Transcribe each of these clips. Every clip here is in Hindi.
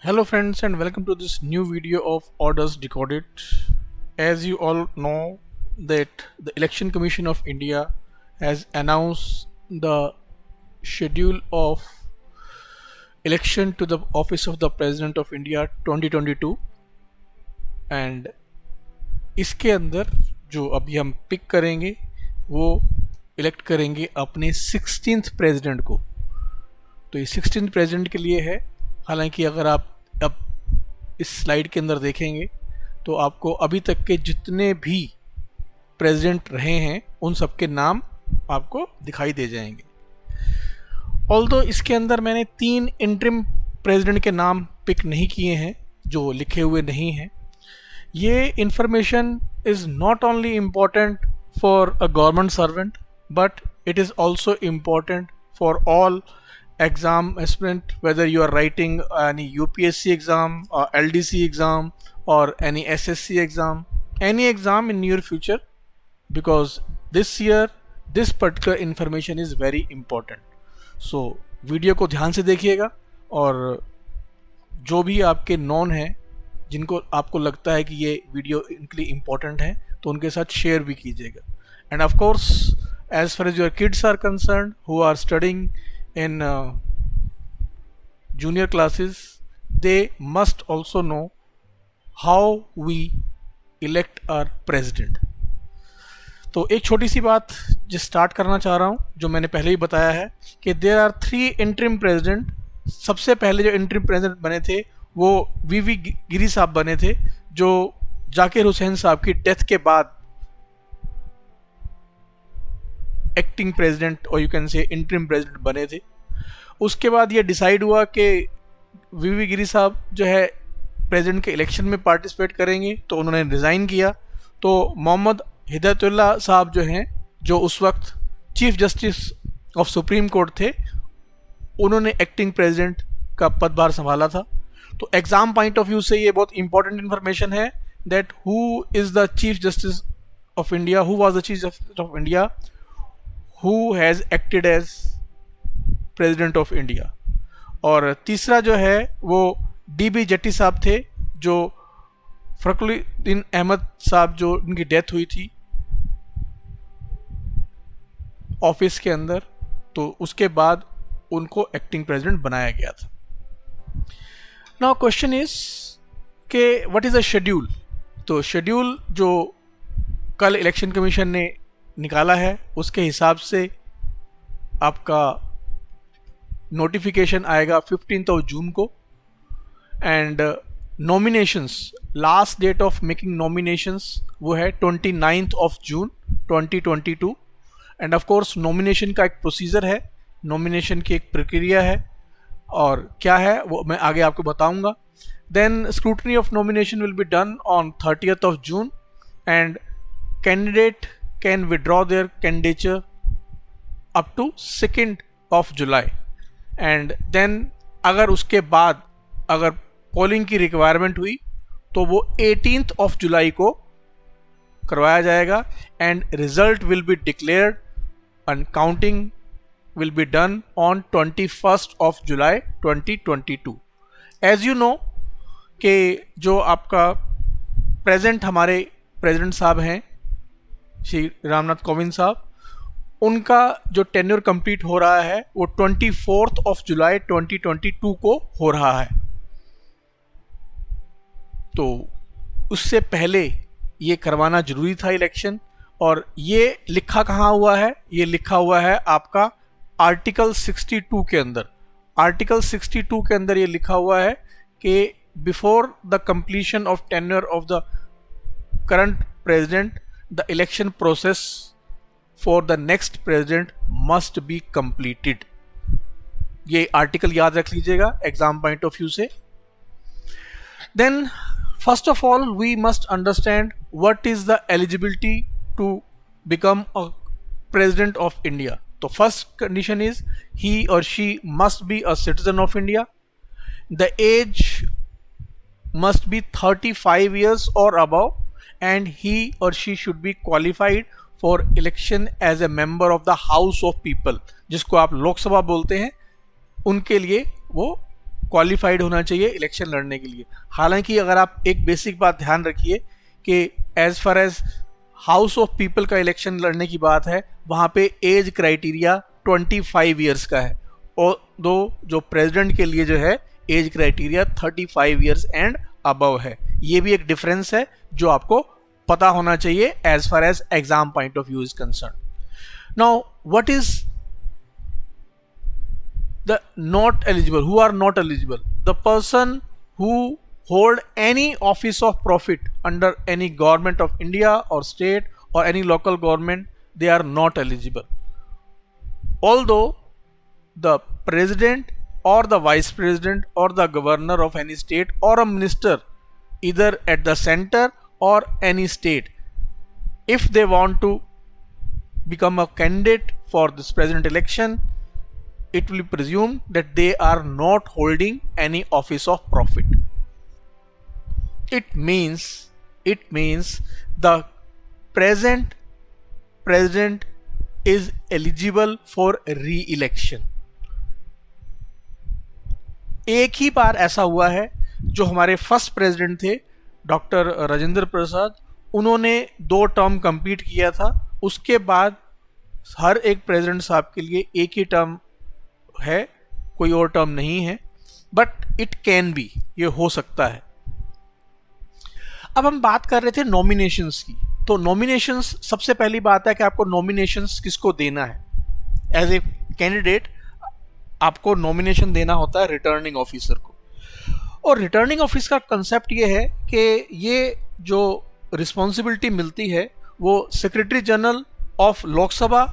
Hello friends and welcome to this new video of Orders Decoded. As you all know that the Election Commission of India has announced the schedule of election to the office of the President of India 2022 and इसके अंदर जो अभी हम पिक करेंगे वो इलेक्ट करेंगे अपने 16th प्रेसिडेंट को। तो ये 16th प्रेसिडेंट के लिए है। हालांकि अगर आप अब इस स्लाइड के अंदर देखेंगे तो आपको अभी तक के जितने भी प्रेसिडेंट रहे हैं उन सब के नाम आपको दिखाई दे जाएंगे। ऑल्दो इसके अंदर मैंने 3 इंटरिम प्रेसिडेंट के नाम पिक नहीं किए हैं जो लिखे हुए नहीं हैं। ये information is not only important for a government servant but it is also important for all exam aspirant, whether you are writing any UPSC exam or LDC exam or any SSC exam, any exam in near future, because this year this particular information is very important. So video को ध्यान से देखिएगा और जो भी आपके नॉन हैं जिनको आपको लगता है कि ये वीडियो इनके लिए इम्पोर्टेंट है तो उनके साथ शेयर भी कीजिएगा। And of course as far as your kids are concern who are studying in junior classes, they must also know how we elect our president. तो एक छोटी सी बात जो स्टार्ट करना चाह रहा हूँ जो मैंने पहले ही बताया है कि देयर आर 3 इंटरिम प्रेसिडेंट। सबसे पहले जो इंटरिम प्रेसिडेंट बने थे वो वीवी गिरी साहब बने थे जो जाकिर हुसैन साहब की डेथ के बाद एक्टिंग प्रेसिडेंट और you can say interim president बने थे। उसके बाद ये डिसाइड हुआ कि वीवी गिरी साहब जो है प्रेसिडेंट के इलेक्शन में पार्टिसिपेट करेंगे तो उन्होंने रिज़ाइन किया। तो मोहम्मद हिदायतुल्लाह साहब जो हैं जो उस वक्त chief justice of supreme court थे उन्होंने एक्टिंग प्रेसिडेंट का पदभार संभाला था। तो एग्ज़ाम पॉइंट ऑफ व्यू से ये बहुत इंपॉर्टेंट इन्फॉर्मेशन है that who is the chief justice of India, who was the chief justice of India who has acted as president of India। और तीसरा जो है वो DB जट्टी साहब थे जो फखरुद्दीन अहमद साहब जो उनकी डेथ हुई थी ऑफिस के अंदर, तो उसके बाद उनको एक्टिंग प्रेसिडेंट बनाया गया था। नाउ क्वेश्चन इज के व्हाट इज़ अ शेड्यूल। तो शेड्यूल जो कल इलेक्शन कमीशन ने निकाला है उसके हिसाब से आपका नोटिफिकेशन आएगा 15 जून को। And nominations, last date of making nominations वो है 29 जून 2022। एंड ऑफ कोर्स नॉमिनेशन का एक प्रोसीजर है, नॉमिनेशन की एक प्रक्रिया है और क्या है वो मैं आगे आपको बताऊंगा। Then scrutiny of nomination will be done on 30 June and candidate can withdraw their candidature up to 2nd of July। and then अगर उसके बाद अगर पोलिंग की रिक्वायरमेंट हुई तो वो 18 जुलाई को करवाया जाएगा and result will be declared and counting will be done on 21 July 2022। As you know कि जो आपका प्रेजेंट हमारे प्रेसिडेंट साहब हैं श्री रामनाथ कोविंद साहब, उनका जो टेन्योर कंप्लीट हो रहा है वो 24 जुलाई 2022 को हो रहा है। तो उससे पहले ये करवाना जरूरी था इलेक्शन। और ये लिखा कहाँ हुआ है? ये लिखा हुआ है आपका आर्टिकल 62 के अंदर। आर्टिकल 62 के अंदर ये लिखा हुआ है कि before the completion of tenure of the current president the election process for the next president must be completed। ये आर्टिकल याद रख लीजिएगा एग्जाम पॉइंट ऑफ व्यू से। Then first of all we must understand what is the eligibility to become a president of India। तो first condition is he or she must be a citizen of India। The age must be 35 years or above and he or she should be qualified for election as a member of the House of People, जिसको आप लोकसभा बोलते हैं, उनके लिए वो क्वालिफाइड होना चाहिए इलेक्शन लड़ने के लिए। हालांकि अगर आप एक बेसिक बात ध्यान रखिए कि as far as house of people का इलेक्शन लड़ने की बात है, वहाँ पे एज क्राइटेरिया 25 ईयर्स का है, और दो जो प्रेसिडेंट के लिए जो है age criteria 35 years and above है। ये भी एक डिफरेंस है जो आपको पता होना चाहिए as far as exam point of view is concern. Now what is the not eligible? Who are not eligible? The person who hold any office of profit under any government of India or state or any local government, they are not eligible. Although the president or the vice president or the governor of any state or a minister either at the center or any state, if they want to become a candidate for this president election, it will be presumed that they are not holding any office of profit. It means the present president is eligible for re-election. एक ही बार ऐसा हुआ है, जो हमारे फर्स्ट प्रेसिडेंट थे डॉक्टर राजेंद्र प्रसाद, उन्होंने 2 टर्म कंप्लीट किया था। उसके बाद हर एक प्रेसिडेंट साहब के लिए एक ही टर्म है, कोई और टर्म नहीं है, बट इट कैन बी, ये हो सकता है। अब हम बात कर रहे थे नॉमिनेशंस की, तो नॉमिनेशंस, सबसे पहली बात है कि आपको नॉमिनेशंस किसको देना है। एज ए कैंडिडेट आपको नॉमिनेशन देना होता है रिटर्निंग ऑफिसर को, और रिटर्निंग ऑफिस का कंसेप्ट ये है कि ये जो रिस्पॉन्सिबिलिटी मिलती है वो सेक्रेटरी जनरल ऑफ लोकसभा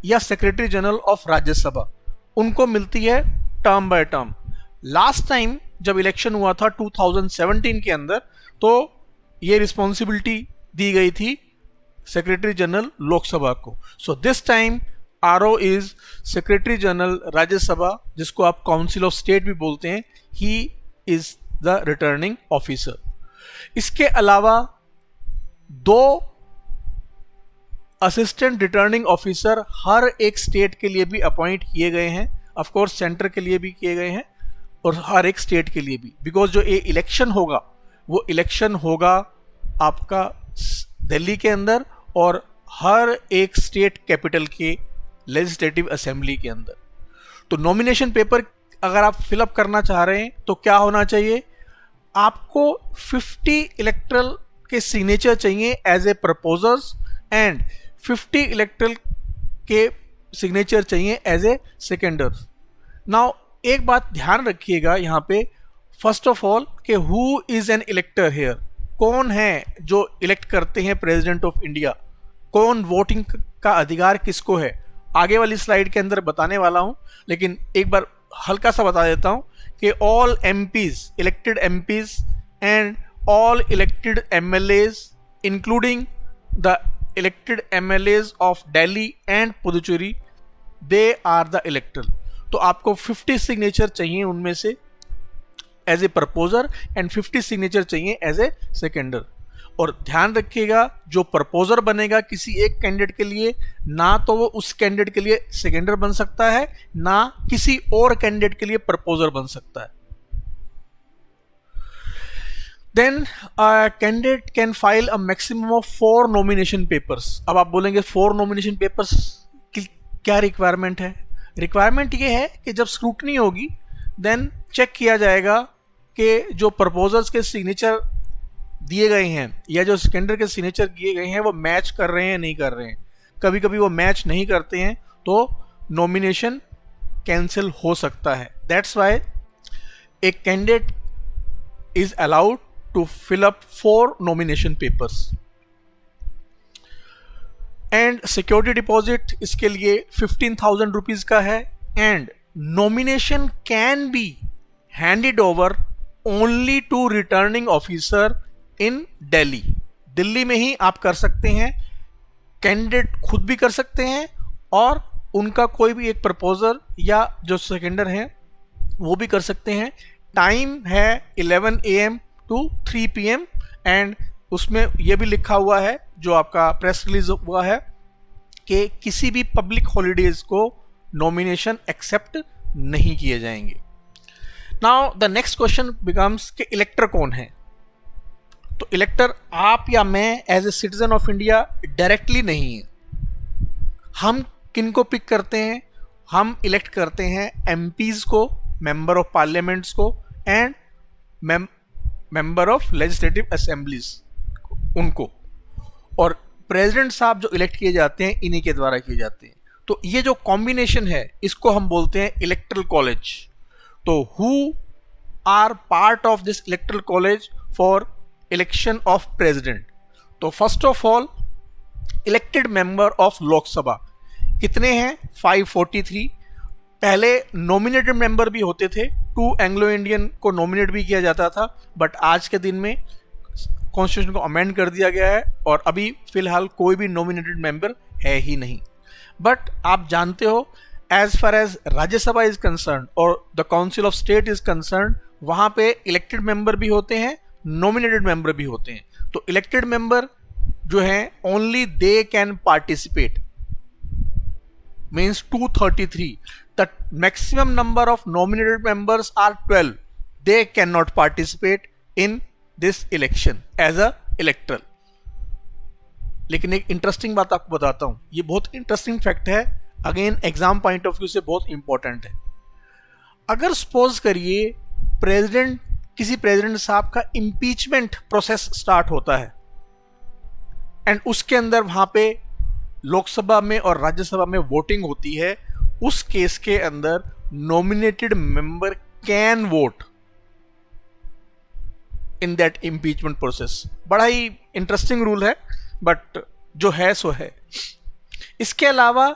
या सेक्रेटरी जनरल ऑफ राज्यसभा, उनको मिलती है term by term. Last time जब इलेक्शन हुआ था 2017 के अंदर, तो ये रिस्पॉन्सिबिलिटी दी गई थी सेक्रेटरी जनरल लोकसभा को। So this time RO is secretary general Rajya Sabha, जिसको आप काउंसिल ऑफ स्टेट भी बोलते हैं, he is the returning officer. इसके अलावा 2 असिस्टेंट रिटर्निंग ऑफिसर हर एक स्टेट के लिए भी अपॉइंट किए गए हैं, ऑफ कोर्स सेंटर के लिए भी किए गए हैं और हर एक स्टेट के लिए भी, बिकॉज जो ये इलेक्शन होगा वो इलेक्शन होगा आपका दिल्ली के अंदर और हर एक स्टेट कैपिटल के लेजिस्लेटिव असेंबली के अंदर। तो नॉमिनेशन पेपर अगर आप फिलअप करना चाह रहे हैं तो क्या होना चाहिए, आपको 50 इलेक्टरल के सिग्नेचर चाहिए as a proposers and 50 electoral के सिग्नेचर चाहिए एज ए सेकेंडर्स। नाउ एक बात ध्यान रखिएगा यहाँ पे, फर्स्ट ऑफ ऑल कि who is an elector here, कौन है जो इलेक्ट करते हैं प्रेसिडेंट ऑफ इंडिया, कौन वोटिंग का अधिकार किसको है, आगे वाली स्लाइड के अंदर बताने वाला हूं, लेकिन एक बार हल्का सा बता देता हूं कि all MPs, elected MPs and all elected MLAs including the elected MLAs of Delhi and Puducherry, they are the electoral। तो आपको 50 सिग्नेचर चाहिए उनमें से as a proposer and 50 signature चाहिए एज ए सेकेंडर। और ध्यान रखिएगा, जो प्रपोजर बनेगा किसी एक कैंडिडेट के लिए, ना तो वो उस कैंडिडेट के लिए सेकेंडर बन सकता है, ना किसी और कैंडिडेट के लिए प्रपोजर बन सकता है। Then a candidate can file a maximum of 4 nomination papers। अब आप बोलेंगे 4 nomination papers की क्या रिक्वायरमेंट है? रिक्वायरमेंट ये है कि जब स्क्रूटनी होगी देन चेक किया जाएगा कि जो प्रपोजल्स के सिग्नेचर दिए गए हैं या जो सेकेंडर के सिग्नेचर दिए गए हैं वो मैच कर रहे हैं नहीं कर रहे हैं। कभी कभी वो मैच नहीं करते हैं तो नॉमिनेशन कैंसिल हो सकता है। That's why a candidate is allowed to fill up 4 nomination papers and security deposit इसके लिए 15,000 rupees का है and nomination can be handed over only to returning officer in Delhi। Delhi में ही आप कर सकते हैं, कैंडिडेट खुद भी कर सकते हैं और उनका कोई भी एक प्रपोजर या जो सेकेंडर हैं वो भी कर सकते हैं। टाइम है 11 AM to 3 PM एंड उसमें यह भी लिखा हुआ है जो आपका प्रेस रिलीज हुआ है कि किसी भी पब्लिक हॉलीडेज को नॉमिनेशन एक्सेप्ट नहीं किए जाएंगे। Now the next question becomes कि इलेक्टर कौन है। तो इलेक्टर आप या मैं as a citizen of India directly नहीं है। हम किन को पिक करते हैं? हम इलेक्ट करते हैं एमपीज को, मेंबर ऑफ पार्लियामेंट्स को, and member of legislative assemblies उनको, और प्रेसिडेंट साहब जो इलेक्ट किए जाते हैं इन्हीं के द्वारा किए जाते हैं। तो ये जो कॉम्बिनेशन है इसको हम बोलते हैं इलेक्टरल कॉलेज। तो who are part of this electoral college for election of president? तो first of all elected member of Lok Sabha कितने हैं? 543। पहले नॉमिनेटेड मेंबर भी होते थे, 2 एंग्लो इंडियन को नॉमिनेट भी किया जाता था, बट आज के दिन में कॉन्स्टिट्यूशन को अमेंड कर दिया गया है और अभी फिलहाल कोई भी नॉमिनेटेड मेंबर है ही नहीं। बट आप जानते हो as far as Rajya Sabha is concern और the council of state is concern, वहां पे इलेक्टेड मेंबर भी होते हैं, नॉमिनेटेड मेंबर भी होते हैं। तो इलेक्टेड मेंबर जो हैं only they can participate, means 233। The maximum number of nominated members are 12। They can not participate in this election as a electoral. लेकिन एक इंटरेस्टिंग बात आपको बताता हूं, ये बहुत इंटरेस्टिंग फैक्ट है, again exam point of view से बहुत इंपॉर्टेंट है। अगर सपोज करिए प्रेसिडेंट, किसी प्रेसिडेंट साहब का इंपीचमेंट प्रोसेस स्टार्ट होता है एंड उसके अंदर वहां पे लोकसभा में और राज्यसभा में वोटिंग होती है, उस केस के अंदर nominated member can vote in that impeachment process. बड़ा ही इंटरेस्टिंग रूल है, बट जो है सो है। इसके अलावा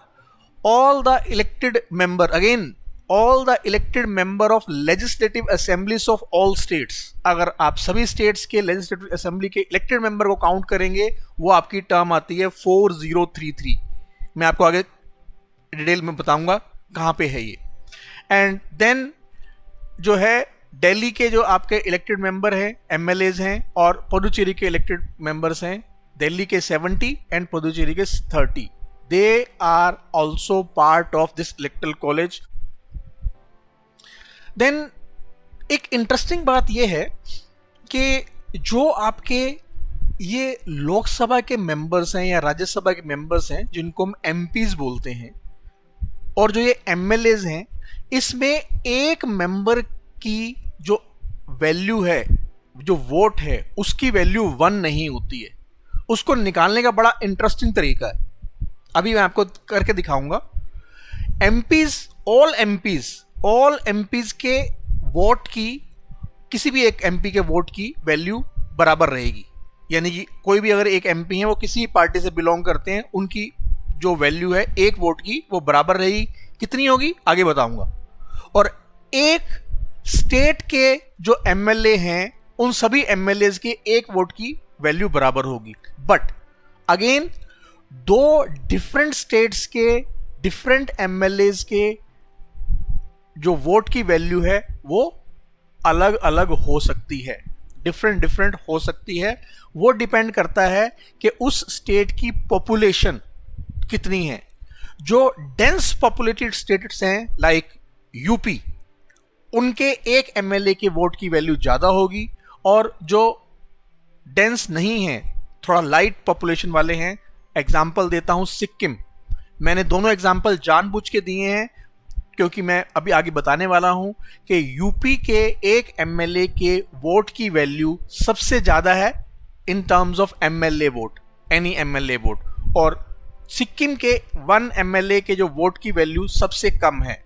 all the elected member, again all the elected member of legislative assemblies of all states, अगर आप सभी स्टेट्स के लेजिस्लेटिव असेंबली के इलेक्टेड मेंबर को काउंट करेंगे वो आपकी टर्म आती है 4033। मैं आपको आगे डिटेल में बताऊंगा कहां पे है ये। एंड देन जो है दिल्ली के जो आपके इलेक्टेड मेंबर हैं, एमएलएज हैं, और पुडुचेरी के इलेक्टेड मेंबर्स हैं, दिल्ली के 70 एंड पुडुचेरी के 30। They are also part of this electoral college. Then एक इंटरेस्टिंग बात यह है कि जो आपके ये लोकसभा के मेंबर्स हैं या राज्यसभा के मेंबर्स हैं जिनको हम एमपीज बोलते हैं, और जो ये एमएलएज हैं, इसमें एक मेंबर की जो वैल्यू है, जो वोट है, उसकी वैल्यू 1 नहीं होती है। उसको निकालने का बड़ा इंटरेस्टिंग तरीका है, अभी मैं आपको करके दिखाऊंगा। एमपीज, ऑल एमपीज के वोट की, किसी भी एक एमपी के वोट की वैल्यू बराबर रहेगी। यानी कि कोई भी अगर एक एमपी है वो किसी पार्टी से बिलोंग करते हैं, उनकी जो वैल्यू है एक वोट की वो बराबर रहेगी। कितनी होगी आगे बताऊंगा। और एक स्टेट के जो एमएलए हैं उन सभी एमएलएज के एक वोट की वैल्यू बराबर होगी। बट अगेन 2 डिफरेंट स्टेट्स के डिफरेंट एमएलएज के जो वोट की वैल्यू है वो अलग अलग हो सकती है, डिफरेंट हो सकती है। वो डिपेंड करता है कि उस स्टेट की पॉपुलेशन कितनी है। जो डेंस पॉपुलेटेड स्टेट्स हैं लाइक यूपी, उनके एक एमएलए के वोट की वैल्यू ज़्यादा होगी, और जो डेंस नहीं है, थोड़ा लाइट पॉपुलेशन वाले हैं, एग्जाम्पल देता हूं सिक्किम। मैंने दोनों एग्जाम्पल जानबूझ के दिए हैं क्योंकि मैं अभी आगे बताने वाला हूं कि यूपी के एक एमएलए के वोट की वैल्यू सबसे ज़्यादा है in terms of MLA vote, any MLA vote, और सिक्किम के 1 एमएलए के जो वोट की वैल्यू सबसे कम है।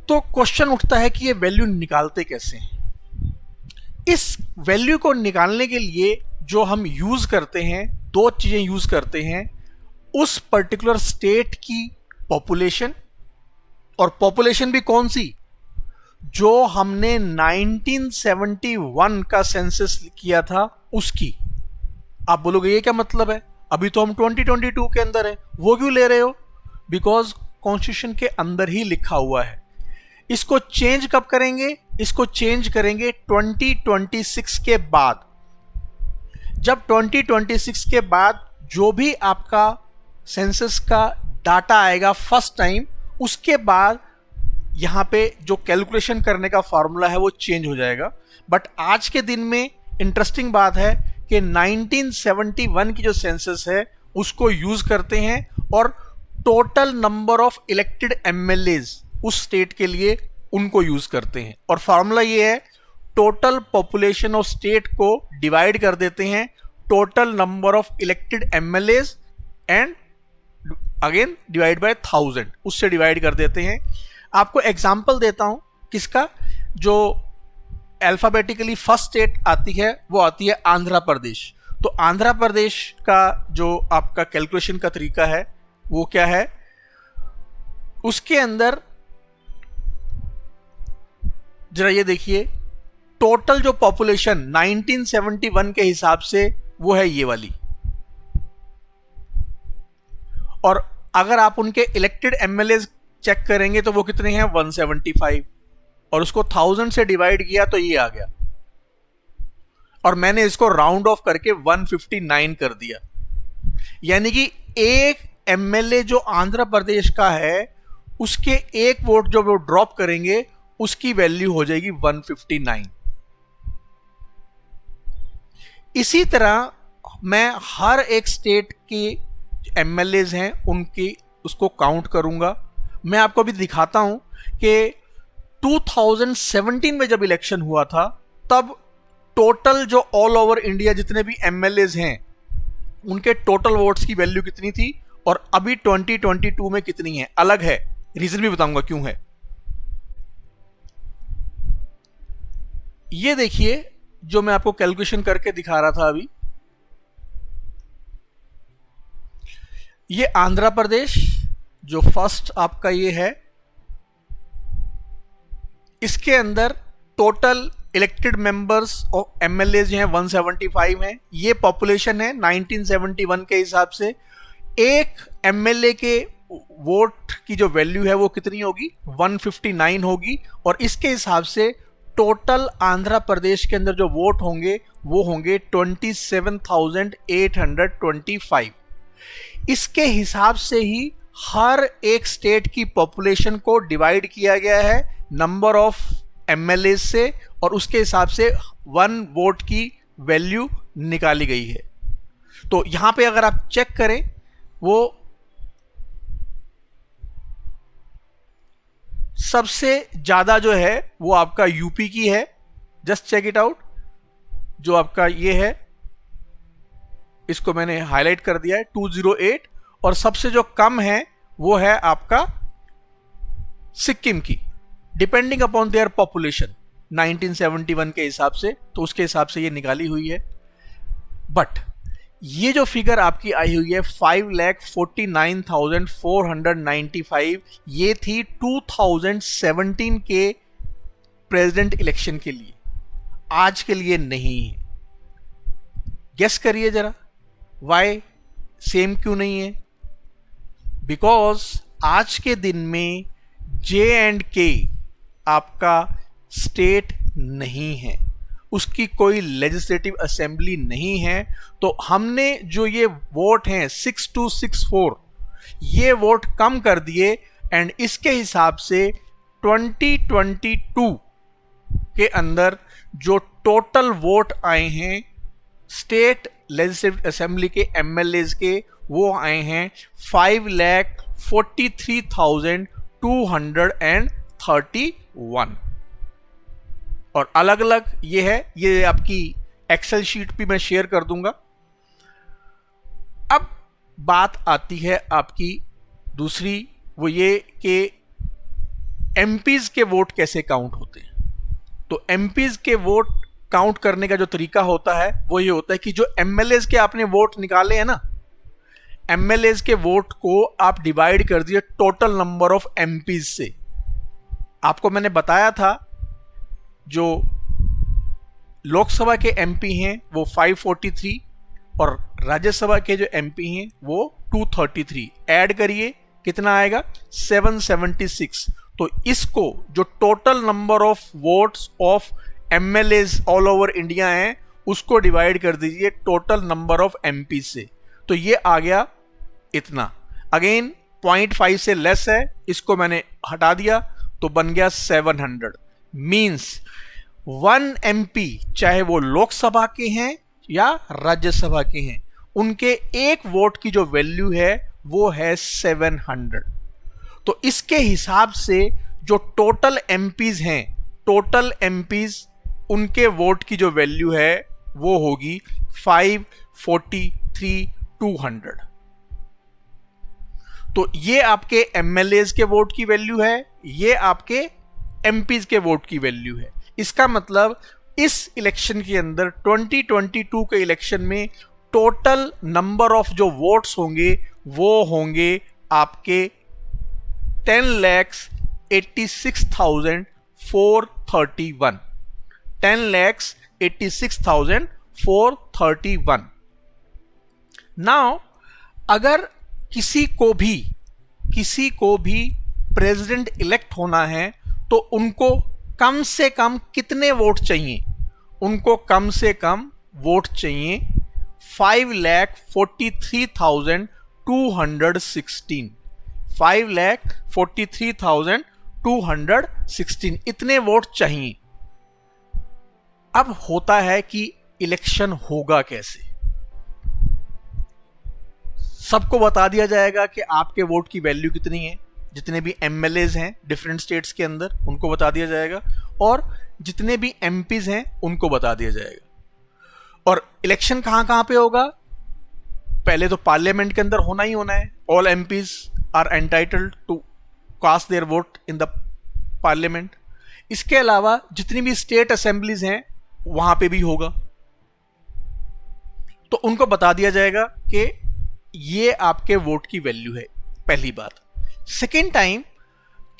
तो क्वेश्चन उठता है कि ये वैल्यू निकालते कैसे हैं। इस वैल्यू को निकालने के लिए जो हम यूज करते हैं, 2 चीजें यूज करते हैं। उस पर्टिकुलर स्टेट की पॉपुलेशन, और पॉपुलेशन भी कौन सी, जो हमने 1971 का सेंसस किया था उसकी। आप बोलोगे ये क्या मतलब है, अभी तो हम 2022 के अंदर है, वो क्यों ले रहे हो? बिकॉज कॉन्स्टिट्यूशन के अंदर ही लिखा हुआ है। इसको चेंज कब करेंगे? इसको चेंज करेंगे 2026 के बाद। जब 2026 के बाद जो भी आपका सेंसस का डाटा आएगा फर्स्ट टाइम, उसके बाद यहाँ पे जो कैलकुलेशन करने का फॉर्मूला है वो चेंज हो जाएगा। बट आज के दिन में इंटरेस्टिंग बात है कि 1971 की जो सेंसस है उसको यूज करते हैं और total number of elected MLAs उस स्टेट के लिए उनको यूज करते हैं। और फॉर्मूला ये है, टोटल पॉपुलेशन ऑफ स्टेट को डिवाइड कर देते हैं total number of elected MLAs and again divide by 1000, उससे डिवाइड कर देते हैं। आपको एग्जांपल देता हूं किसका, जो अल्फाबेटिकली फर्स्ट स्टेट आती है वो आती है आंध्र प्रदेश। तो आंध्र प्रदेश का जो आपका कैलकुलेशन का तरीका है वो क्या है, उसके अंदर जरा ये देखिए, टोटल जो पॉपुलेशन 1971 के हिसाब से वो है ये वाली, और अगर आप उनके इलेक्टेड एमएलए चेक करेंगे तो वो कितने हैं 175, और उसको 1000 से डिवाइड किया तो ये आ गया, और मैंने इसको राउंड ऑफ करके 159 कर दिया। यानी कि एक एमएलए जो आंध्र प्रदेश का है उसके एक वोट जो वो ड्रॉप करेंगे उसकी वैल्यू हो जाएगी 159। इसी तरह मैं हर एक स्टेट के एमएलएज हैं उनकी उसको काउंट करूंगा। मैं आपको अभी दिखाता हूं कि 2017 में जब इलेक्शन हुआ था तब टोटल जो ऑल ओवर इंडिया जितने भी एमएलएज हैं उनके टोटल वोट्स की वैल्यू कितनी थी और अभी 2022 में कितनी है, अलग है। रीजन भी बताऊंगा क्यों है। ये देखिए जो मैं आपको कैलकुलेशन करके दिखा रहा था अभी, ये आंध्र प्रदेश जो फर्स्ट आपका ये है, इसके अंदर total elected members of MLA जो हैं 175 हैं। ये पॉपुलेशन है 1971 के हिसाब से। एक एमएलए के वोट की जो वैल्यू है वो कितनी होगी 159 होगी, और इसके हिसाब से टोटल आंध्र प्रदेश के अंदर जो वोट होंगे वो होंगे 27,825। इसके हिसाब से ही हर एक स्टेट की पॉपुलेशन को डिवाइड किया गया है नंबर ऑफ एमएलए से, और उसके हिसाब से 1 वोट की वैल्यू निकाली गई है। तो यहां पे अगर आप चेक करें वो सबसे ज्यादा जो है वो आपका यूपी की है। जस्ट चेक इट आउट, जो आपका ये है इसको मैंने हाईलाइट कर दिया है 208, और सबसे जो कम है वो है आपका सिक्किम की, डिपेंडिंग अपॉन देयर पॉपुलेशन 1971 के हिसाब से। तो उसके हिसाब से ये निकाली हुई है। बट ये जो फिगर आपकी आई हुई है 5,49,495, ये थी 2017 के प्रेसिडेंट इलेक्शन के लिए, आज के लिए नहीं है। गेस करिए जरा वाई सेम क्यों नहीं है? बिकॉज आज के दिन में J&K आपका स्टेट नहीं है, उसकी कोई लेजिस्लेटिव असेंबली नहीं है। तो हमने जो ये वोट हैं 6264, ये वोट कम कर दिए, एंड इसके हिसाब से 2022 के अंदर जो टोटल वोट आए हैं स्टेट लेजिस्लेटिव असेंबली के एमएलएज के, वो आए हैं 5,43,231। और अलग अलग ये है, ये आपकी एक्सेल शीट भी मैं शेयर कर दूंगा। अब बात आती है आपकी दूसरी, वो ये कि एमपीज के वोट कैसे काउंट होते हैं। तो एमपीज के वोट काउंट करने का जो तरीका होता है वो ये होता है कि जो एमएलएज के आपने वोट निकाले हैं ना, एमएलएज के वोट को आप डिवाइड कर दिए टोटल नंबर ऑफ एमपीज से। आपको मैंने बताया था जो लोकसभा के एमपी हैं वो 543 और राज्यसभा के जो एमपी हैं वो 233। ऐड करिए कितना आएगा 776। तो इसको जो total number of votes of MLAs all over India हैं उसको डिवाइड कर दीजिए टोटल नंबर ऑफ एमपी से, तो ये आ गया इतना। अगेन 0.5 से लेस है, इसको मैंने हटा दिया, तो बन गया 700। मींस 1 MP, चाहे वो लोकसभा के हैं या राज्यसभा के हैं, उनके एक वोट की जो वैल्यू है वो है 700। तो इसके हिसाब से जो टोटल एमपीज हैं, टोटल एमपीज उनके वोट की जो वैल्यू है वो होगी 543,200। तो ये आपके एमएलएज के वोट की वैल्यू है, ये आपके एमपीज के वोट की वैल्यू है। इसका मतलब इस इलेक्शन के अंदर 2022 के इलेक्शन में टोटल नंबर ऑफ जो वोट्स होंगे वो होंगे आपके 10,86,431। 10,86,431। नाउ अगर किसी को भी प्रेसिडेंट इलेक्ट होना है तो उनको कम से कम कितने वोट चाहिए? उनको कम से कम वोट चाहिए 5,43,216। 5,43,216 इतने वोट चाहिए। अब होता है कि इलेक्शन होगा कैसे? सबको बता दिया जाएगा कि आपके वोट की वैल्यू कितनी है, जितने भी एमएलएज हैं डिफरेंट स्टेट्स के अंदर उनको बता दिया जाएगा, और जितने भी एमपीज हैं उनको बता दिया जाएगा। और इलेक्शन कहां पे होगा? पहले तो पार्लियामेंट के अंदर होना ही होना है। All MPs are entitled to cast their vote in the parliament. इसके अलावा जितनी भी स्टेट असेंबलीज हैं वहां पे भी होगा। तो उनको बता दिया जाएगा कि ये आपके वोट की वैल्यू है, पहली बात। सेकेंड टाइम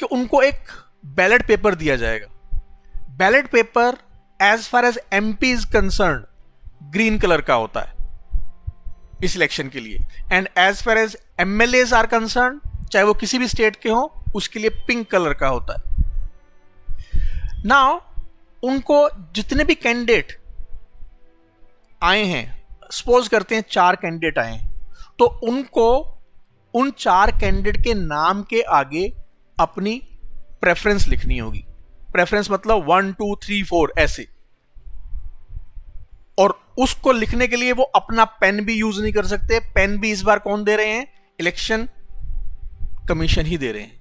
कि उनको एक बैलेट पेपर दिया जाएगा। Ballot paper as far as MP is concern green colour का होता है इस इलेक्शन के लिए, and as far as MLAs are concern, चाहे वो किसी भी स्टेट के हो, उसके लिए पिंक कलर का होता है। नाउ उनको जितने भी कैंडिडेट आए हैं, सपोज करते हैं 4 कैंडिडेट आए हैं, तो उनको उन 4 कैंडिडेट के नाम के आगे अपनी प्रेफरेंस लिखनी होगी। प्रेफरेंस मतलब 1 2 3 4 ऐसे। और उसको लिखने के लिए वो अपना पेन भी यूज नहीं कर सकते। पेन भी इस बार कौन दे रहे हैं? इलेक्शन कमीशन ही दे रहे हैं।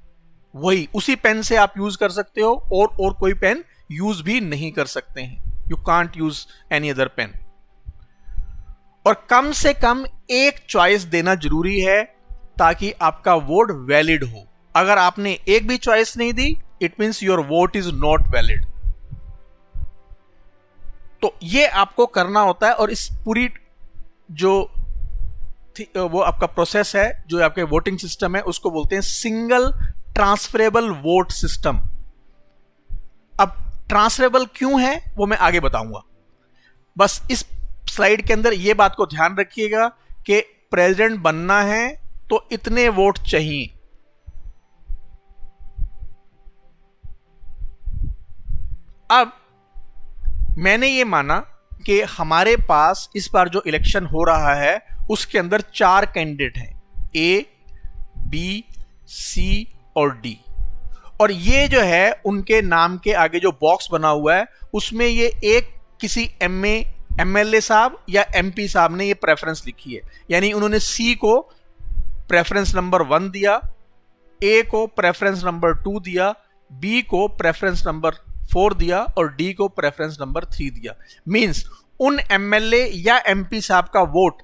वही उसी पेन से आप यूज कर सकते हो, और कोई पेन यूज भी नहीं कर सकते हैं। You can't use any other pen. और कम से कम एक चॉइस देना जरूरी है ताकि आपका वोट वैलिड हो। अगर आपने एक भी चॉइस नहीं दी, it means your vote is not valid. तो ये आपको करना होता है। और इस पूरी जो वो आपका प्रोसेस है, जो आपके वोटिंग सिस्टम है, उसको बोलते हैं सिंगल ट्रांसफरेबल वोट सिस्टम। अब ट्रांसफरेबल क्यों है वो मैं आगे बताऊंगा। बस इस स्लाइड के अंदर ये बात को ध्यान रखिएगा कि प्रेसिडेंट बनना है तो इतने वोट चाहिए। अब मैंने ये माना कि हमारे पास इस बार जो इलेक्शन हो रहा है उसके अंदर 4 कैंडिडेट हैं, ए, बी, सी और डी। और ये जो है उनके नाम के आगे जो बॉक्स बना हुआ है उसमें ये एक किसी एमएलए साहब या एमपी साहब ने ये प्रेफरेंस लिखी है। यानी उन्होंने सी को प्रेफरेंस नंबर 1 दिया, ए को प्रेफरेंस नंबर 2 दिया, बी को प्रेफरेंस नंबर 4 दिया और डी को प्रेफरेंस नंबर 3 दिया। मींस उन एमएलए या एमपी साहब का वोट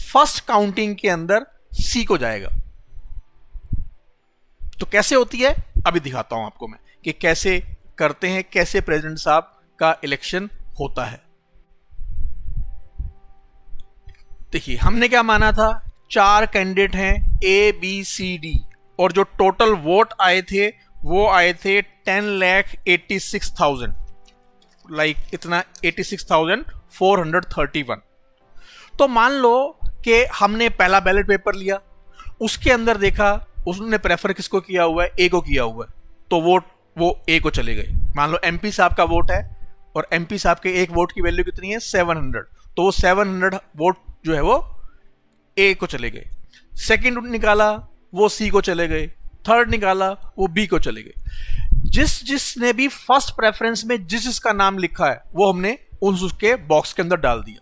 फर्स्ट काउंटिंग के अंदर सी को जाएगा। तो कैसे होती है अभी दिखाता हूं आपको मैं कि कैसे करते हैं, कैसे प्रेसिडेंट साहब का इलेक्शन होता है। देखिए हमने क्या माना था, 4 कैंडिडेट हैं ए बी सी डी, और जो टोटल वोट आए थे वो आए थे 10,86,000, लाइक इतना 86,431। तो मान लो कि हमने पहला बैलेट पेपर लिया, उसके अंदर देखा उसने प्रेफर किसको किया हुआ है, ए को किया हुआ है, तो वोट वो ए को चले गए। मान लो एमपी साहब का वोट है और एमपी साहब के एक वोट की वैल्यू कितनी है 700, तो वो 700 वोट जो है वो ए को चले गए। सेकंड निकाला वो सी को चले गए, थर्ड निकाला वो बी को चले गए। जिसने भी फर्स्ट प्रेफरेंस में जिसका नाम लिखा है वो हमने उसके बॉक्स के अंदर डाल दिया।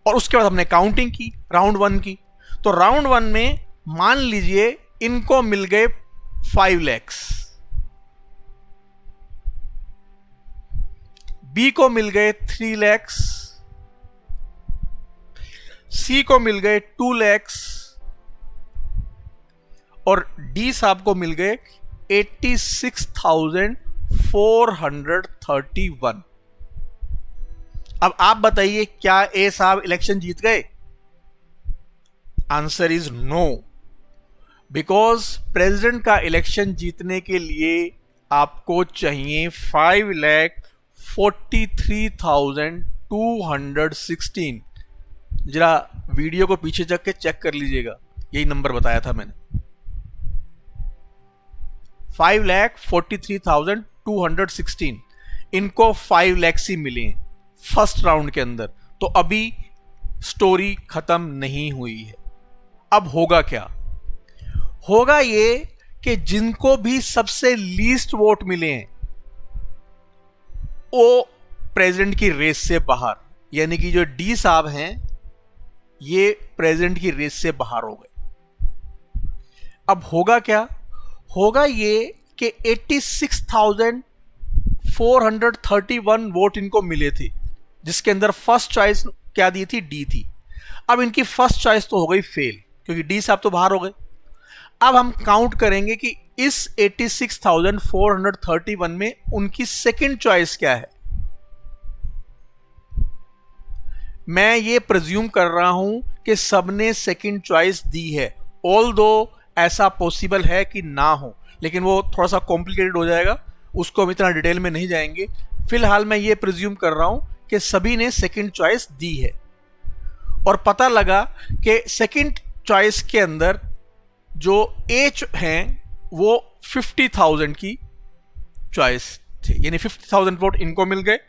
और उसके बाद हमने काउंटिंग की राउंड 1 की। तो राउंड 1 में मान लीजिए इनको मिल गए 5 लाख, बी को मिल गए 3 लाख, सी को मिल गए 2 लाख और डी साहब को मिल गए 86,431। अब आप बताइए क्या ए साहब इलेक्शन जीत गए? Answer is no, because president का इलेक्शन जीतने के लिए आपको चाहिए 5,43,216। जरा वीडियो को पीछे चक के चेक कर लीजिएगा, यही नंबर बताया था मैंने। 5,43,216 इनको 5 लाख ही मिले हैं फर्स्ट राउंड के अंदर। तो अभी स्टोरी खत्म नहीं हुई है। अब होगा क्या? होगा ये कि जिनको भी सबसे लीस्ट वोट मिले हैं वो प्रेसिडेंट की रेस से बाहर, यानी कि जो डी साहब हैं ये प्रेसिडेंट की रेस से बाहर हो गए। अब होगा क्या? होगा ये कि 86,431 वोट इनको मिले थे, जिसके अंदर फर्स्ट चॉइस क्या दी थी? डी थी। अब इनकी फर्स्ट चॉइस तो हो गई फेल, क्योंकि डी साहब तो बाहर हो गए। अब हम काउंट करेंगे कि इस 86,431 में उनकी सेकंड चॉइस क्या है। मैं ये प्रिज्यूम कर रहा हूं कि सबने सेकंड चॉइस दी है, ऑल्दो ऐसा पॉसिबल है कि ना हो, लेकिन वो थोड़ा सा कॉम्प्लिकेटेड हो जाएगा, उसको हम इतना डिटेल में नहीं जाएंगे। फिलहाल मैं ये प्रिज्यूम कर रहा हूं कि सभी ने सेकंड चॉइस दी है। और पता लगा कि सेकंड चॉइस के अंदर जो एच हैं वो 50,000 की चॉइस थे, यानी 50,000 वोट इनको मिल गए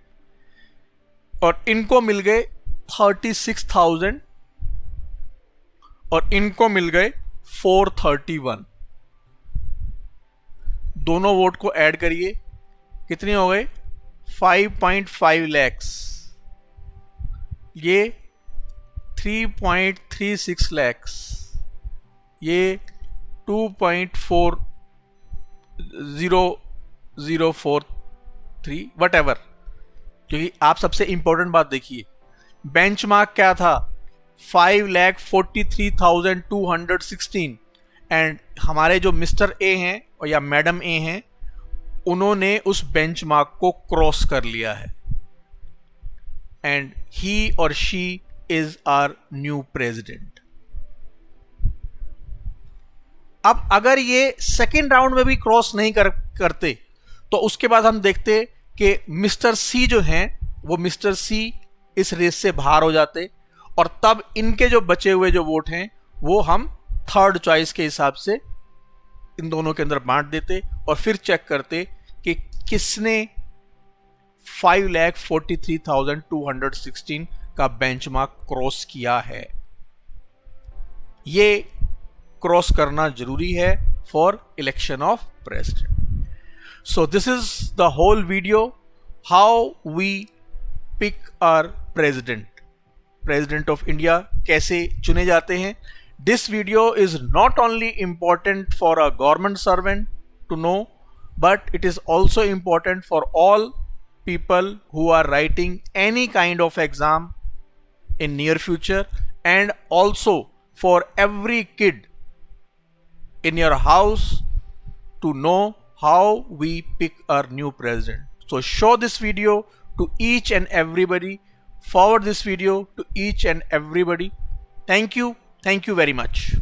और इनको मिल गए 36,000 और इनको मिल गए 431। दोनों वोट को ऐड करिए, कितने हो गए? 5.5 लाख, ये 3.36 लाख, ये 2.4003 वट एवर। क्योंकि आप सबसे इंपॉर्टेंट बात देखिए, बेंचमार्क क्या था? 5,43,216 एंड हमारे जो मिस्टर ए हैं और या मैडम ए हैं उन्होंने उस बेंचमार्क को क्रॉस कर लिया है एंड ही और she is our new president. अब अगर ये सेकेंड राउंड में भी क्रॉस नहीं करते तो उसके बाद हम देखते कि मिस्टर सी जो हैं वो मिस्टर सी इस रेस से बाहर हो जाते और तब इनके जो बचे हुए जो वोट हैं वो हम थर्ड चॉइस के हिसाब से इन दोनों के अंदर बांट देते और फिर चेक करते कि किसने 5,43,216 का बेंचमार्क क्रॉस किया है। ये क्रॉस करना जरूरी है for election of president. So this is the whole video, how we pick our president of India, कैसे चुने जाते हैं। This video is not only important for a government servant to know, but it is also important for all people who are writing any kind of exam in near future, and also for every kid in your house to know how we pick our new president. So show this video to each and everybody, forward this video to each and everybody. Thank you very much.